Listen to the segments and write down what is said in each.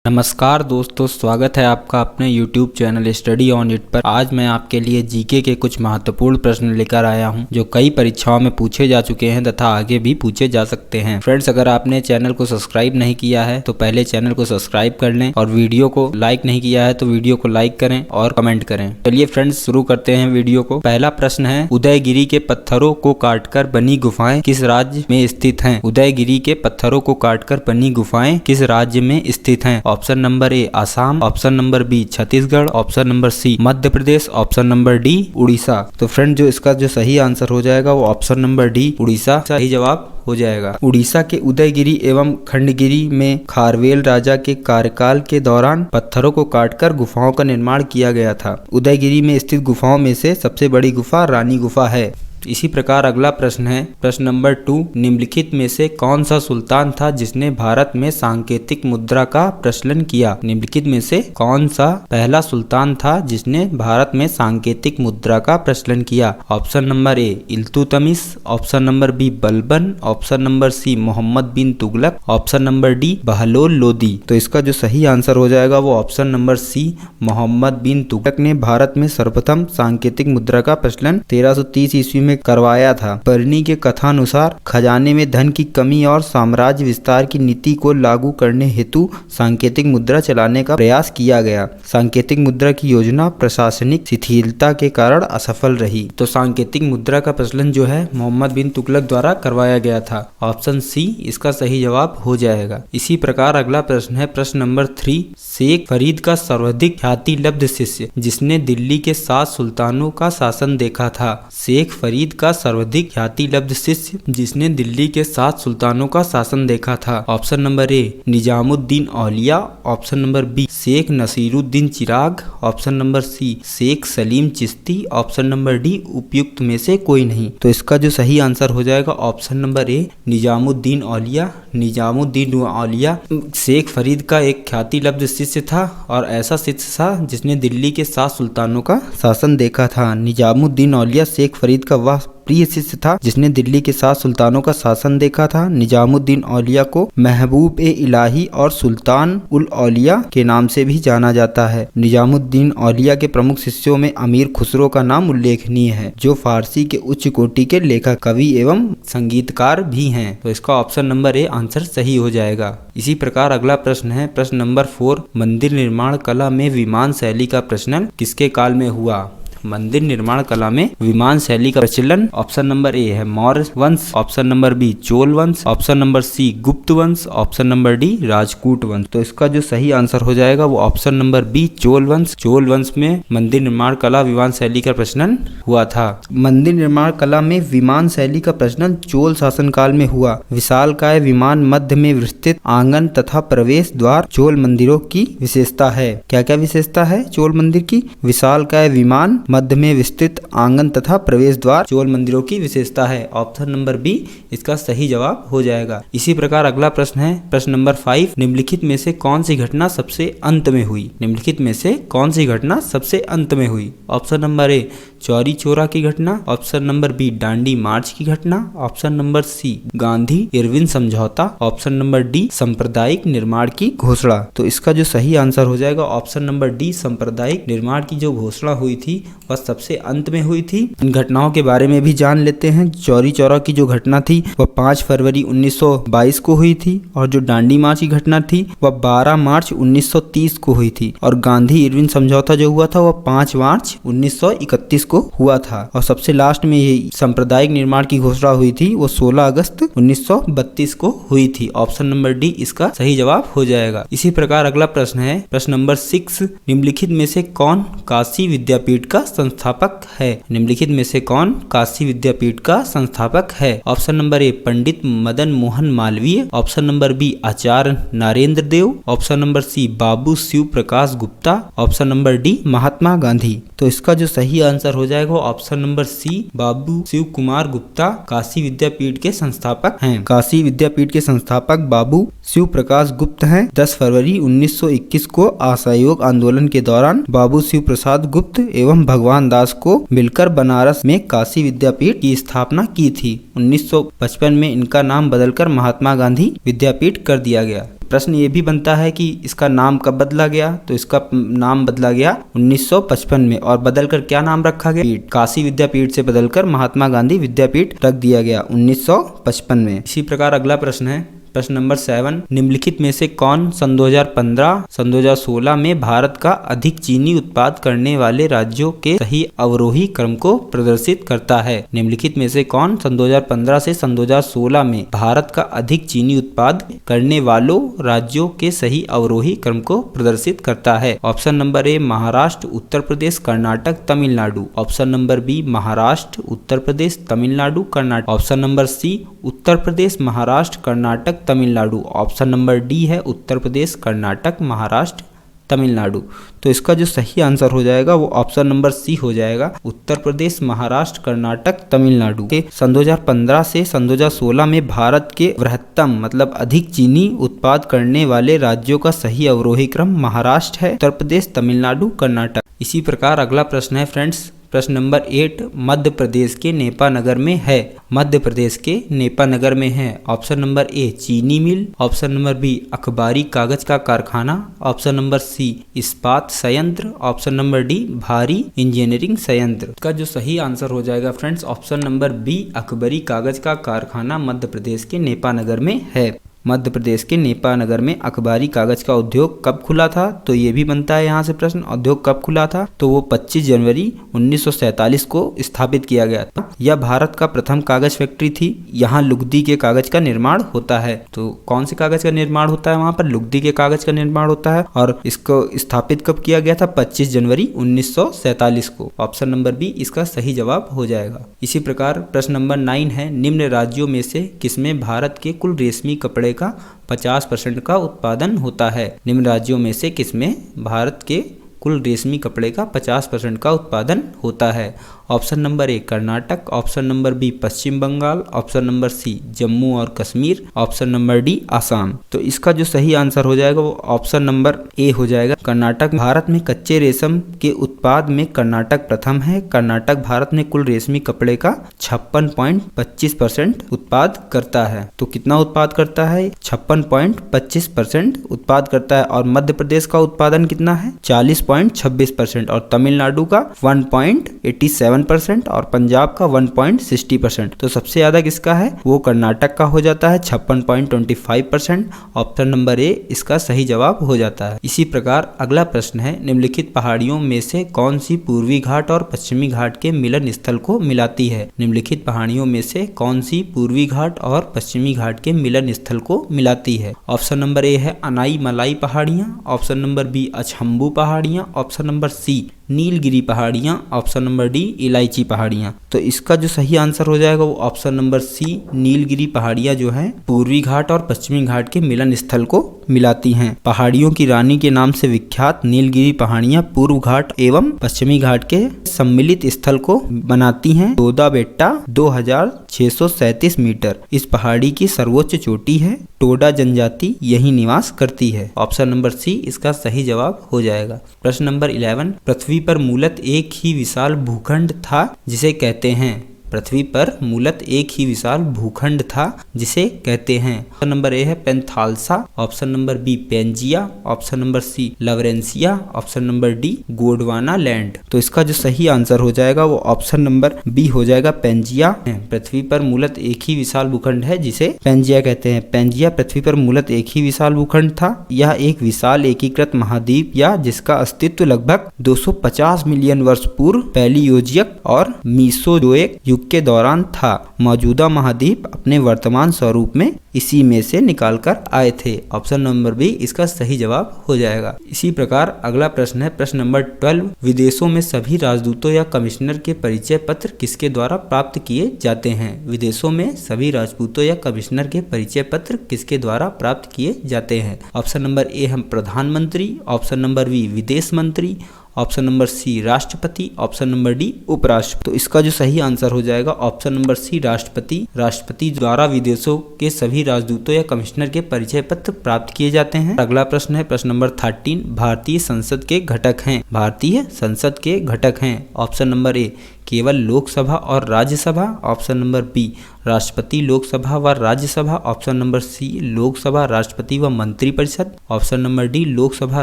नमस्कार दोस्तों, स्वागत है आपका अपने YouTube channel study on it पर। आज मैं आपके लिए जीके के कुछ महत्वपूर्ण प्रश्न लेकर आया हूं, जो कई परीक्षाओं में पूछे जा चुके हैं तथा आगे भी पूछे जा सकते हैं। फ्रेंड्स, अगर आपने चैनल को सब्सक्राइब नहीं किया है तो पहले चैनल को सब्सक्राइब कर लें, और वीडियो को लाइक नहीं किया है तो वीडियो को लाइक करें और कमेंट करें। चलिए फ्रेंड्स, शुरू करते हैं वीडियो को। पहला प्रश्न है, उदयगिरी के पत्थरों को काटकर बनी गुफाएं किस राज्य में स्थित हैं? उदयगिरी के पत्थरों को काटकर बनी गुफाएं किस राज्य में स्थित हैं? Option number A Assam, option number B Chhattisgarh, option number C Madhya Pradesh, option number D Orissa. तो फ्रेंड, जो इसका जो सही आंसर हो जाएगा वो ऑप्शन नंबर डी उड़ीसा सही जवाब हो जाएगा। उड़ीसा के उदयगिरी एवं खंडगिरी में खारवेल राजा के कार्यकाल के दौरान पत्थरों को काटकर गुफाओं का निर्माण किया गया था। उदयगिरी में स्थित गुफाओं में से सबसे बड़ी गुफा रानी गुफा है। इसी प्रकार अगला प्रश्न है, प्रश्न नंबर 2, निम्नलिखित में से कौन सा सुल्तान था जिसने भारत में सांकेतिक मुद्रा का प्रचलन किया? निम्नलिखित में से कौन सा पहला सुल्तान था जिसने भारत में सांकेतिक मुद्रा का प्रचलन किया? Option number A Iltutmish, option number B Balban, option number C Mohammad bin Tughlaq, option number D Bahlol Lodi. तो इसका जो सही आंसर हो जाएगा वो option number C Mohammad bin Tughlaq ने भारत में सर्वप्रथम सांकेतिक मुद्रा का प्रचलन 1330 ईस्वी में करवाया था। बर्नी के कथानुसार खजाने में धन की कमी और साम्राज्य विस्तार की नीति को लागू करने हेतु सांकेतिक मुद्रा चलाने का प्रयास किया गया। सांकेतिक मुद्रा की योजना प्रशासनिक शिथिलता के कारण असफल रही। तो सांकेतिक मुद्रा का प्रचलन जो है मोहम्मद बिन तुगलक द्वारा करवाया गया था। ऑप्शन सी इसका सही जवाब हो जाएगा। इसी प्रकार अगला प्रश्न है, प्रश्न नंबर 3, शेख फरीद का सर्वाधिक ख्याति लब्ध शिष्य जिसने दिल्ली के 7 सुल्तानों का शासन देखा था? शेख फरीद का सर्वाधिक ख्याति लब्ध शिष्य जिसने दिल्ली के 7 सुल्तानों का शासन देखा था? Option number A Nizamuddin Auliya, option number B Sheikh Nasiruddin Chirag, option number C Sheikh Salim Chishti, option number D उपयुक्त में से कोई नहीं। तो इसका जो सही आंसर हो जाएगा ऑप्शन नंबर ए निजामुद्दीन औलिया। निजामुद्दीन औलिया शेख फरीद का एक ख्याति लब्ध शिष्य था और ऐसा शिष्य था जिसने दिल्ली के 7 सुल्तानों का शासन देखा था। निजामुद्दीन औलिया शेख फरीद का वह प्रिय शिष्य था जिसने दिल्ली के 7 सुल्तानों का शासन देखा था। निजामुद्दीन औलिया को महबूब ए इलाही और सुल्तान उल औलिया के नाम से भी जाना जाता है। निजामुद्दीन औलिया के प्रमुख शिष्यों में अमीर खुसरो का नाम उल्लेखनीय है, जो फारसी के उच्च कोटि के लेखक, कवि एवं संगीतकार भी हैं। तो इसका ऑप्शन नंबर ए आंसर सही हो जाएगा। इसी प्रकार अगला प्रश्न है, प्रश्न नंबर 4, मंदिर निर्माण कला में विमान शैली का प्रचलन किसके काल में हुआ? मंदिर निर्माण कला में विमान शैली का प्रचलन ऑप्शन नंबर ए है मौर्य वंश, ऑप्शन नंबर बी चोल वंश, ऑप्शन नंबर सी गुप्त वंश, ऑप्शन नंबर डी राजपूत वंश। तो इसका जो सही आंसर हो जाएगा वो ऑप्शन नंबर बी चोल वंश। चोल वंश में मंदिर निर्माण कला विमान शैली का प्रचलन हुआ था। मंदिर निर्माण कला में विमान शैली का प्रचलन चोल शासन काल में हुआ। विशालकाय विमान, मध्य में विस्तृत आंगन तथा प्रवेश द्वार चोल मंदिरों की विशेषता है। क्या क्या विशेषता है चोल मंदिर की? विशालकाय विमान, मध्य में विस्तृत आंगन तथा प्रवेश द्वार चोल मंदिरों की विशेषता है। ऑप्शन नंबर बी इसका सही जवाब हो जाएगा। इसी प्रकार अगला प्रश्न है, प्रश्न नंबर 5, निम्नलिखित में से कौन सी घटना सबसे अंत में हुई? निम्नलिखित में से कौन सी घटना सबसे अंत में हुई? Option number A Chauri Chaura की घटना, option number B Dandi march की घटना, option number C Gandhi Irwin समझौता, ऑप्शन नंबर डी सांप्रदायिक निर्माण की घोषणा। तो इसका जो सही आंसर हो जाएगा ऑप्शन नंबर डी सांप्रदायिक निर्माण की जो घोषणा हुई थी वह सबसे अंत में हुई थी। इन घटनाओं के बारे में भी जान लेते हैं। चौरी चौरा की जो घटना थी वह 5 फरवरी 1922 को हुई थी, और जो दांडी मार्च की घटना थी वह 12 मार्च 1930 को हुई थी, और गांधी इरविन समझौता जो हुआ था वह 5 मार्च 1931 को हुआ था। और सबसे लास्ट में ये सांप्रदायिक निर्माण की घोषणा हुई थी वो 16 अगस्त 1932 को हुई थी। ऑप्शन नंबर डी इसका सही जवाब हो जाएगा। इसी प्रकार अगला प्रश्न है, प्रश्न नंबर 6, निम्नलिखित में से कौन काशी विद्यापीठ का संस्थापक है? निम्नलिखित में से कौन काशी विद्यापीठ का संस्थापक है? Option number A Pandit Madan Mohan Malviya, option number B Acharya Narendra Dev, option number C Babu Shiv Prakash Gupta, option number D Mahatma Gandhi. तो इसका जो सही आंसर हो जाएगा option number C Babu Shiv Kumar Gupta Kashi Vidyapith के संस्थापक हैं। काशी विद्यापीठ के संस्थापक बाबू शिव प्रकाश गुप्त हैं। 10 फरवरी 1921 को असहयोग आंदोलन के दौरान बाबू शिव प्रसाद गुप्त एवं भगवान दास को मिलकर बनारस में काशी विद्यापीठ की स्थापना की थी। 1955 में इनका नाम बदलकर महात्मा गांधी विद्यापीठ कर दिया गया। प्रश्न ये भी बनता है कि इसका नाम कब बदला गया, तो इसका नाम बदला गया 1955 में, और बदलकर क्या नाम रखा गया, काशी विद्यापीठ से बदलकर महात्मा गांधी विद्यापीठ रख दिया गया 1955 में। इसी प्रकार अगला प्रश्न है प्रश्न नंबर 7, निम्नलिखित में से कौन सन 2015 सन 2016 में भारत का अधिक चीनी उत्पाद करने वाले राज्यों के सही अवरोही क्रम को प्रदर्शित करता है। निम्नलिखित में से कौन सन 2015 से सन 2016 में भारत का अधिक चीनी उत्पाद करने वालों राज्यों के सही अवरोही क्रम को प्रदर्शित करता है। Option number A Maharashtra, Uttar Pradesh, Karnataka, Tamil Nadu. Option number B Maharashtra, Uttar Pradesh, Tamil Nadu, Karnataka. Option number C Uttar Pradesh, Maharashtra, Karnataka, Tamil Nadu. Option number D है उत्तर प्रदेश, कर्नाटक, महाराष्ट्र, तमिलनाडु। तो इसका जो सही आंसर हो जाएगा वो ऑप्शन नंबर सी हो जाएगा, उत्तर प्रदेश, महाराष्ट्र, कर्नाटक, तमिलनाडु। सन 2015 से सन 2016 में भारत के बृहत्तम मतलब अधिक चीनी उत्पाद करने वाले राज्यों का सही अवरोही क्रम महाराष्ट्र है, उत्तर प्रदेश, तमिलनाडु, कर्नाटक। इसी प्रकार अगला प्रश्न है फ्रेंड्स, प्रश्न नंबर 8 मध्य प्रदेश के नेपानगर में है। मध्य प्रदेश के नेपानगर में है। ऑप्शन नंबर ए चीनी मिल, ऑप्शन नंबर बी अखबारी कागज का कारखाना, ऑप्शन नंबर सी इस्पात संयंत्र, ऑप्शन नंबर डी भारी इंजीनियरिंग संयंत्र। का जो सही आंसर हो जाएगा फ्रेंड्स ऑप्शन नंबर बी अखबारी कागज का कारखाना मध्य प्रदेश के नेपानगर में है। मध्य प्रदेश के नेपानगर में अखबारी कागज का उद्योग कब खुला था, तो ये भी बनता है यहाँ से प्रश्न, उद्योग कब खुला था, तो वो 25 जनवरी 1947 को स्थापित किया गया था। यह भारत का प्रथम कागज फैक्ट्री थी। यहाँ लुगदी के कागज का निर्माण होता है। तो कौन से कागज का निर्माण होता है, वहाँ पर लुगदी के कागज का निर्माण होता है। और इसको स्थापित कब किया गया था, 25 जनवरी 1947 को। ऑप्शन नंबर बी इसका सही जवाब हो जाएगा। इसी प्रकार प्रश्न नंबर 9 है, निम्न राज्यों में से किसमें भारत के कुल रेशमी कपड़े का 50% का उत्पादन होता है। निम्न राज्यों में से किसमें भारत के कुल रेशमी कपड़े का 50% का उत्पादन होता है। Option number A Karnataka, option number B Paschim Bengal, option number C Jammu और Kashmir, option number D Assam. तो इसका जो सही आंसर हो जाएगा वो ऑप्शन नंबर ए हो जाएगा, कर्नाटक। भारत में कच्चे रेशम के उत्पाद में कर्नाटक प्रथम है। कर्नाटक भारत में कुल रेशमी कपड़े का 56.25% उत्पाद करता है। तो कितना उत्पाद करता है, 56.25% उत्पाद करता है। और मध्य प्रदेश का उत्पादन कितना है, 40.26% और तमिलनाडु का 1.87% और पंजाब का 1.60%। तो सबसे ज्यादा किसका है, वो कर्नाटक का हो जाता है 56.25%। ऑप्शन नंबर ए इसका सही जवाब हो जाता है। इसी प्रकार अगला प्रश्न है, निम्नलिखित पहाड़ियों में से कौन सी पूर्वी घाट और पश्चिमी घाट के मिलन स्थल को मिलाती है। निम्नलिखित पहाड़ियों में से कौन सी पूर्वी घाट और पश्चिमी घाट के मिलन स्थल को मिलाती है। ऑप्शन नंबर ए है अनाई मलाई पहाड़ियां, ऑप्शन नंबर बी अछम्बू पहाड़ियां, ऑप्शन नंबर सी नीलगिरी पहाड़ियां, ऑप्शन नंबर डी इलायची पहाड़ियां। तो इसका जो सही आंसर हो जाएगा वो ऑप्शन नंबर सी नीलगिरी पहाड़ियां जो है पूर्वी घाट और पश्चिमी घाट के मिलन स्थल को मिलाती हैं। पहाड़ियों की रानी के नाम से विख्यात नीलगिरी पहाड़ियां पूर्व घाट एवं पश्चिमी घाट के सम्मिलित स्थल को बनाती हैं। टोडा बेट्टा 2637 मीटर इस पहाड़ी की सर्वोच्च चोटी है। टोडा जनजाति यही निवास करती है। ऑप्शन नंबर सी इसका सही जवाब हो जाएगा। प्रश्न नंबर 11, पृथ्वी पर मूलत एक ही विशाल भूखंड था जिसे कहते हैं। पृथ्वी पर मूलत एक ही विशाल भूखंड था जिसे कहते हैं। ऑप्शन नंबर ए है Panthalassa, option number B Pangaea, option number C Laurentia, option number D Gondwana land. तो इसका जो सही आंसर हो जाएगा वो ऑप्शन नंबर बी हो जाएगा, पेंजिया। पृथ्वी पर मूलत एक ही विशाल भूखंड है जिसे पेंजिया कहते हैं। पेंजिया पृथ्वी पर मूलत एक ही विशाल भूखंड था। यह एक विशाल एकीकृत महाद्वीप या जिसका अस्तित्व लगभग 250 मिलियन वर्ष पूर्व पैलियोजिक और मीसोजोइक युग के दौरान था। मौजूदा महाद्वीप अपने वर्तमान स्वरूप में इसी में से निकालकर आए थे। ऑप्शन नंबर बी इसका सही जवाब हो जाएगा। इसी प्रकार अगला प्रश्न है, प्रश्न नंबर 12, विदेशों में सभी राजदूतों या कमिश्नर के परिचय पत्र किसके द्वारा प्राप्त किए जाते हैं। विदेशों में सभी राजदूतों या कमिश्नर के परिचय पत्र किसके द्वारा प्राप्त किए जाते हैं। ऑप्शन नंबर ए हम प्रधानमंत्री, ऑप्शन नंबर बी विदेश मंत्री, ऑप्शन नंबर सी राष्ट्रपति, ऑप्शन नंबर डी उपराष्ट्रपति। तो इसका जो सही आंसर हो जाएगा ऑप्शन नंबर सी राष्ट्रपति। राष्ट्रपति द्वारा विदेशों के सभी राजदूतों या कमिश्नर के परिचय पत्र प्राप्त किए जाते हैं। अगला प्रश्न है प्रश्न नंबर 13, भारतीय संसद के घटक हैं। भारतीय संसद के घटक हैं। ऑप्शन नंबर ए केवल लोकसभा और राज्यसभा, ऑप्शन नंबर बी राष्ट्रपति, लोकसभा व Rajya Sabha. Option number C Lok Sabha, राष्ट्रपति व मंत्री परिषद। Option number D Lok Sabha,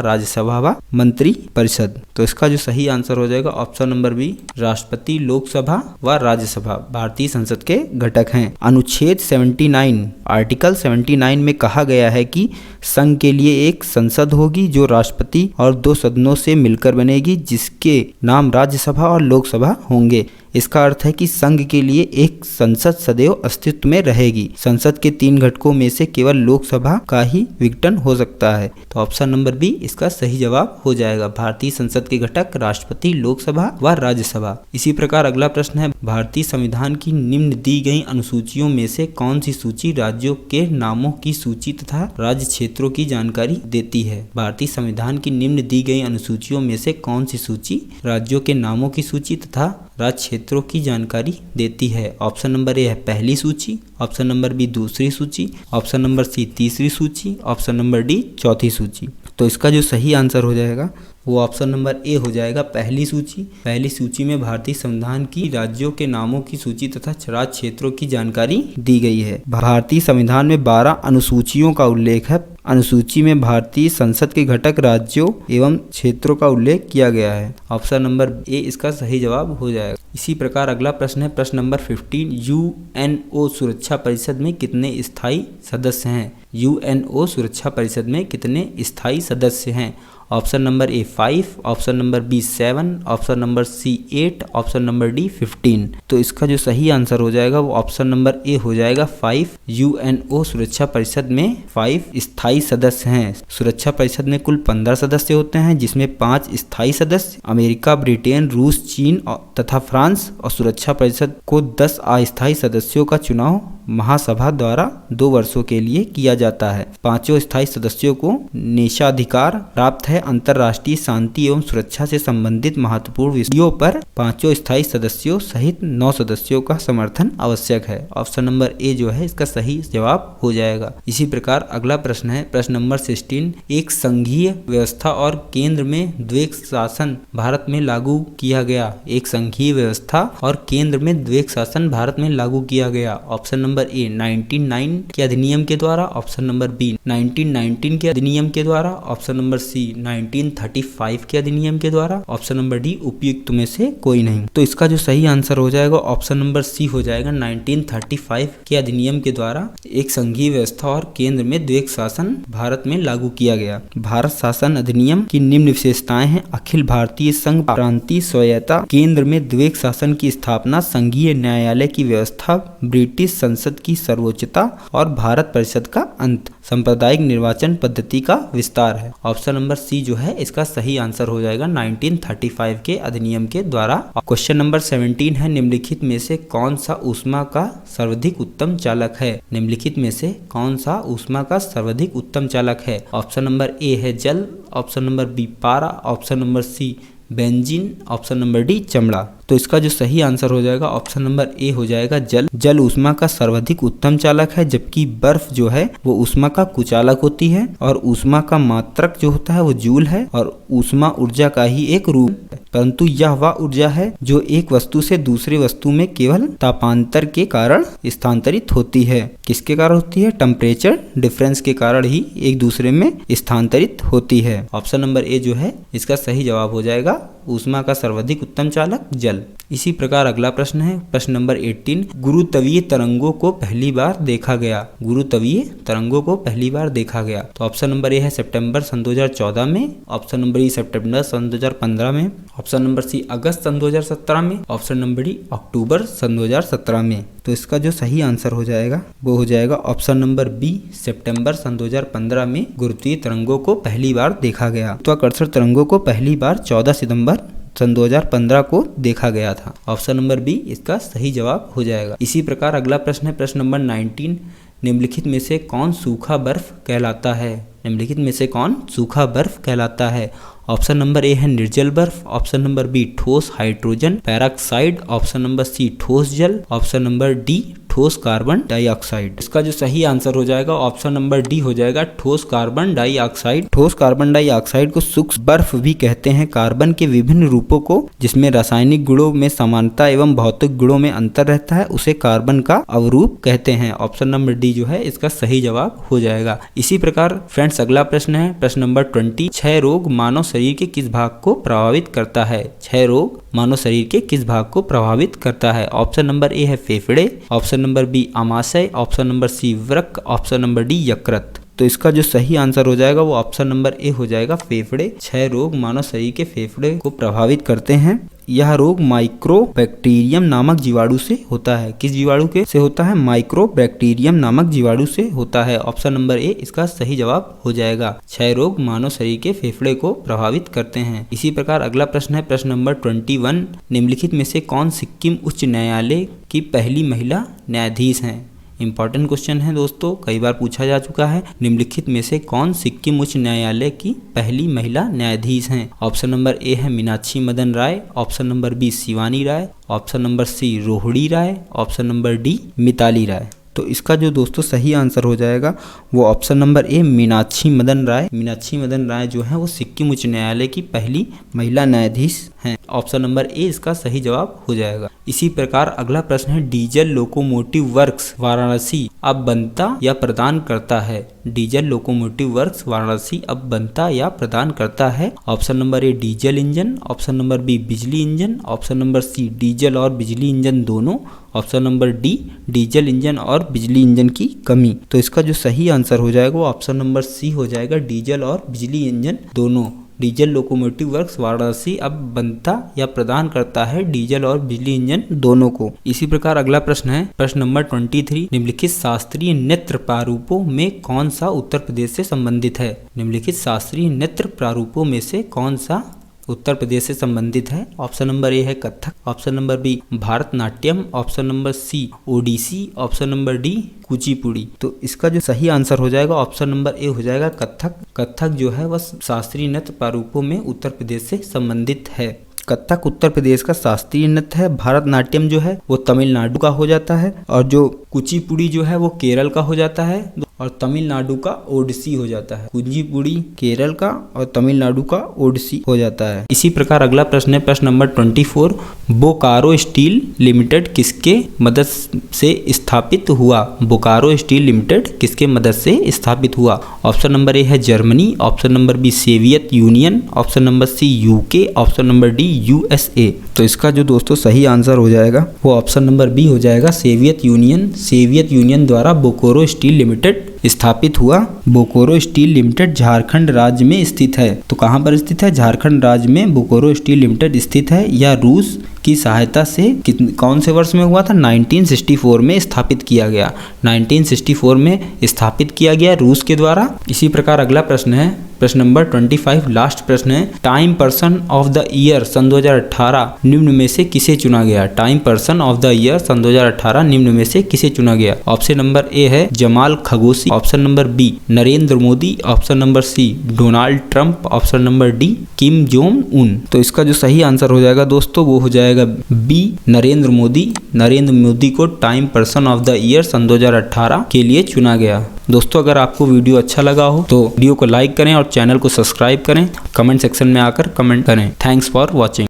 Rajya Sabha व मंत्री परिषद। तो इसका जो सही आंसर हो जाएगा ऑप्शन नंबर बी, राष्ट्रपति, लोकसभा व राज्यसभा भारतीय संसद के घटक हैं। अनुच्छेद 79 आर्टिकल 79 में कहा गया है कि संघ के लिए एक संसद होगी जो राष्ट्रपति और 2 सदनों से मिलकर बनेगी, जिसके नाम राज्यसभा और लोकसभा होंगे। इसका अर्थ है कि संघ के लिए एक संसद सदैव अस्तित्व में रहेगी। संसद के 3 घटकों में से केवल लोकसभा का ही विघटन हो सकता है। तो ऑप्शन नंबर बी इसका सही जवाब हो जाएगा। भारतीय संसद के घटक राष्ट्रपति, लोकसभा व राज्यसभा। इसी प्रकार अगला प्रश्न है, भारतीय संविधान की निम्न दी गई अनुसूचियों में से कौन सी सूची राज्यों के नामों की सूची तथा राज्य क्षेत्रों की जानकारी देती है? भारतीय संविधान की निम्न दी गई अनुसूचियों में से कौन सी सूची राज्यों के नामों की सूची तथा राज्य क्षेत्रों की जानकारी देती है? ऑप्शन नंबर ए है पहली सूची, ऑप्शन नंबर बी दूसरी सूची, ऑप्शन नंबर सी तीसरी सूची, ऑप्शन नंबर डी चौथी सूची। तो इसका जो सही आंसर हो जाएगा वो ऑप्शन नंबर ए हो जाएगा, पहली सूची। पहली सूची में भारतीय संविधान की राज्यों के नामों की सूची तथा राज्य क्षेत्रों की जानकारी दी गई है। भारतीय संविधान में 12 अनुसूचियों का उल्लेख है। अनुसूची में भारतीय संसद के घटक राज्यों एवं क्षेत्रों का उल्लेख किया गया है। ऑप्शन नंबर ए इसका सही जवाब हो जाएगा। इसी प्रकार अगला प्रश्न है, प्रश्न नंबर 15, यूएनओ सुरक्षा परिषद में कितने स्थायी सदस्य हैं? यूएनओ सुरक्षा परिषद में कितने स्थायी सदस्य हैं? Option number A 5, option number B 7, option number C 8, option number D 15। तो इसका जो सही आंसर हो जाएगा वो ऑप्शन नंबर ए हो जाएगा 5। यूएनओ सुरक्षा परिषद में 5 स्थायी सदस्य हैं। सुरक्षा परिषद में कुल 15 सदस्य होते हैं, जिसमें 5 स्थायी सदस्य अमेरिका, ब्रिटेन, रूस, चीन तथा फ्रांस, और सुरक्षा परिषद को 10 अस्थायी सदस्यों का चुनाव महासभा द्वारा 2 वर्षों के लिए किया जाता है। 5 स्थायी सदस्यों को निषेधाधिकार प्राप्त है। अंतर्राष्ट्रीय शांति एवं सुरक्षा से संबंधित महत्वपूर्ण विषयों पर 5 स्थायी सदस्यों सहित 9 सदस्यों का समर्थन आवश्यक है। ऑप्शन नंबर ए जो है इसका सही जवाब हो जाएगा। इसी प्रकार अगला प्रश्न है, प्रश्न नंबर 16, एक संघीय व्यवस्था और केंद्र में द्वैध शासन भारत में लागू किया गया। एक संघीय व्यवस्था और केंद्र में द्वैध शासन भारत में लागू किया गया। ऑप्शन नंबर ए 1909 के अधिनियम के द्वारा, ऑप्शन नंबर बी 1919 के अधिनियम के द्वारा, ऑप्शन नंबर सी 1935 के अधिनियम के द्वारा, ऑप्शन नंबर डी उपयुक्त में से कोई नहीं। तो इसका जो सही आंसर हो जाएगा ऑप्शन नंबर सी हो जाएगा, 1935 के अधिनियम के द्वारा एक संघीय व्यवस्था और केंद्र में द्वैध शासन भारत में लागू किया गया। भारत शासन अधिनियम की निम्न विशेषताएं हैं, अखिल भारतीय संघ प्रांतीय स्वायत्तता, केंद्र में द्वैध शासन की स्थापना, संघीय न्यायालय की व्यवस्था, ब्रिटिश संसद की सर्वोच्चता और भारत परिषद का अंत, सांप्रदायिक निर्वाचन पद्धति का विस्तार है। ऑप्शन नंबर सी जो है इसका सही आंसर हो जाएगा 1935 के अधिनियम के द्वारा। क्वेश्चन नंबर 17 है, निम्नलिखित में से कौन सा ऊष्मा का सर्वाधिक उत्तम चालक है? निम्नलिखित में से कौन सा ऊष्मा का सर्वाधिक उत्तम चालक है? ऑप्शन नंबर ए है जल, ऑप्शन नंबर बी पारा, option number C benzene, option number D चमड़ा। तो इसका जो सही आंसर हो जाएगा ऑप्शन नंबर ए हो जाएगा जल। जल ऊष्मा का सर्वाधिक उत्तम चालक है, जबकि बर्फ जो है वो ऊष्मा का कुचालक होती है, और ऊष्मा का मात्रक जो होता है वो जूल है, और ऊष्मा ऊर्जा का ही एक रूप है। परंतु यह वह ऊर्जा है जो एक वस्तु से दूसरी वस्तु में केवल तापांतर के कारण स्थानांतरित होती है। किसके कारण होती है? टेम्परेचर डिफरेंस के कारण ही एक दूसरे में स्थानांतरित होती है। ऑप्शन नंबर ए जो है इसका सही जवाब हो जाएगा, ऊष्मा का सर्वाधिक उत्तम चालक जल। इसी प्रकार अगला प्रश्न है, प्रश्न नंबर 18, गुरुत्वीय तरंगों को पहली बार देखा गया। गुरुत्वीय तरंगों को पहली बार देखा गया। तो ऑप्शन नंबर ए है सितंबर सन 2014 में, ऑप्शन नंबर ई सितंबर सन 2015 में, ऑप्शन नंबर सी अगस्त सन 2017 में, ऑप्शन नंबर डी अक्टूबर सन 2017 में। तो इसका जो सही आंसर हो जाएगा वो हो जाएगा ऑप्शन नंबर बी, सितंबर सन 2015 में गुरुत्वीय तरंगों को पहली बार देखा गया। तो आकर्षण तरंगों को पहली बार 14 सितंबर सन 2015 को देखा गया था। ऑप्शन नंबर बी इसका सही जवाब हो जाएगा। इसी प्रकार अगला प्रश्न है, प्रश्न नंबर 19, निम्नलिखित में से कौन सूखा बर्फ कहलाता है? निम्नलिखित में से कौन सूखा बर्फ कहलाता है? ऑप्शन नंबर ए है निर्जल बर्फ, ऑप्शन नंबर बी ठोस hydrogen peroxide, option number C ठोस जल, ऑप्शन नंबर डी ठोस कार्बन डाइऑक्साइड। इसका जो सही आंसर हो जाएगा ऑप्शन नंबर डी हो जाएगा ठोस कार्बन डाइऑक्साइड। ठोस कार्बन डाइऑक्साइड को सूक्ष्म बर्फ भी कहते हैं। कार्बन के विभिन्न रूपों को जिसमें रासायनिक गुणों में समानता एवं भौतिक गुणों में अंतर रहता है उसे कार्बन का अवरूप कहते हैं। ऑप्शन नंबर डी जो है इसका सही जवाब हो जाएगा। इसी प्रकार फ्रेंड्स अगला प्रश्न है प्रश्न नंबर 20। क्षय रोग मानव शरीर के किस भाग को प्रभावित करता है? क्षय रोग मानव शरीर के किस भाग को प्रभावित करता है? ऑप्शन नंबर ए है फेफड़े, ऑप्शन नंबर बी आमाशय, ऑप्शन नंबर सी वृक्क, ऑप्शन नंबर डी यकृत। तो इसका जो सही आंसर हो जाएगा वो ऑप्शन नंबर ए हो जाएगा फेफड़े। क्षय रोग मानव शरीर के फेफड़े को प्रभावित करते हैं। यह रोग माइक्रोबैक्टीरियम नामक जीवाणु से होता है। किस जीवाणु के से होता है? माइक्रोबैक्टीरियम नामक जीवाणु से होता है। ऑप्शन नंबर ए इसका सही जवाब हो जाएगा। क्षय रोग मानव शरीर के फेफड़े को प्रभावित करते हैं। इसी प्रकार अगला प्रश्न है प्रश्न नंबर 21। निम्नलिखित में से कौन सिक्किम उच्च न्यायालय की पहली महिला न्यायाधीश हैं? इंपॉर्टेंट क्वेश्चन है दोस्तों, कई बार पूछा जा चुका है। निम्नलिखित में से कौन सिक्किम उच्च न्यायालय की पहली महिला न्यायाधीश हैं? ऑप्शन नंबर ए है Meenakshi Madan Rai, option number B Shivani Rai, option number C Rohini Rai, option number D Mitali Rai. तो इसका जो दोस्तों सही आंसर हो जाएगा वो option number A Meenakshi Madan Rai. Meenakshi Madan Rai जो है वो सिक्किम उच्च न्यायालय की पहली महिला न्यायाधीश हैं। ऑप्शन नंबर ए इसका सही जवाब हो जाएगा। इसी प्रकार अगला प्रश्न है डीजल लोकोमोटिव वर्क्स वाराणसी अब बनता या प्रदान करता है? डीजल लोकोमोटिव वर्क्स वाराणसी अब बनता या प्रदान करता है? Option number A diesel engine, option number B बिजली engine, option number C diesel और बिजली इंजन दोनों, option number D diesel engine और बिजली इंजन की कमी। तो इसका जो सही आंसर हो जाएगा वो ऑप्शन नंबर सी हो जाएगा डीजल और बिजली इंजन दोनों। डीजल लोकोमोटिव वर्क्स वाराणसी अब बनता या प्रदान करता है डीजल और बिजली इंजन दोनों को। इसी प्रकार अगला प्रश्न है प्रश्न नंबर 23। निम्नलिखित शास्त्रीय नृत्य प्रारूपों में कौन सा उत्तर प्रदेश से संबंधित है? निम्नलिखित शास्त्रीय नृत्य प्रारूपों में से कौन सा उत्तर प्रदेश से संबंधित है? ऑप्शन नंबर ए है Kathak, option number B Bharatanatyam, option number C Odissi, option number D Kuchipudi. तो इसका जो सही आंसर हो जाएगा ऑप्शन नंबर ए हो जाएगा कथक। कथक जो है वह शास्त्रीय नृत्य प्रारूपों में उत्तर प्रदेश से संबंधित है। कथक उत्तर प्रदेश का शास्त्रीय नृत्य है। भारतनाट्यम जो है वो तमिलनाडु का हो जाता है और जो कुचिपुड़ी जो है वो केरल का हो जाता है और तमिलनाडु का ओडिसी हो जाता है। कुचिपुड़ी केरल का और तमिलनाडु का ओडिसी हो जाता है। इसी प्रकार अगला प्रश्न है प्रश्न नंबर 24। बोकारो स्टील लिमिटेड किसके मदद से स्थापित हुआ? बोकारो स्टील लिमिटेड किसके मदद से स्थापित हुआ? ऑप्शन नंबर ए है Germany, option number B Soviet Union, option number C UK, option number D USA. तो इसका जो दोस्तों सही आंसर हो जाएगा वो ऑप्शन नंबर बी हो जाएगा सोवियत यूनियन। सोवियत यूनियन द्वारा बोकारो स्टील लिमिटेड स्थापित हुआ। बोकारो स्टील लिमिटेड झारखंड राज्य में स्थित है। तो कहाँ पर स्थित है? झारखंड राज्य में बोकारो स्टील लिमिटेड स्थित है। यह रूस की सहायता से कौन से वर्ष में हुआ था? 1964 में स्थापित किया गया। 1964 में स्थापित किया गया रूस के द्वारा। इसी प्रकार अगला प्रश्न है प्रश्न नंबर 25 लास्ट प्रश्न है Time person of the year सन 2018 निम्न में से किसे चुना गया? Time person of the year सन 2018 निम्न में से किसे चुना गया? ऑप्शन नंबर ए है Jamal Khashoggi, option number B Narendra Modi, option number C Donald Trump, option number D Kim Jong Un. तो इसका जो सही आंसर हो जाएगा दोस्तों वो हो जाएगा बी नरेंद्र मोदी। नरेंद्र मोदी को Time person of the year सन 2018 के लिए चुना गया। दोस्तों अगर आपको वीडियो अच्छा लगा हो तो वीडियो को लाइक करें और चैनल को सब्सक्राइब करें। कमेंट सेक्शन में आकर कमेंट करें। Thanks for watching.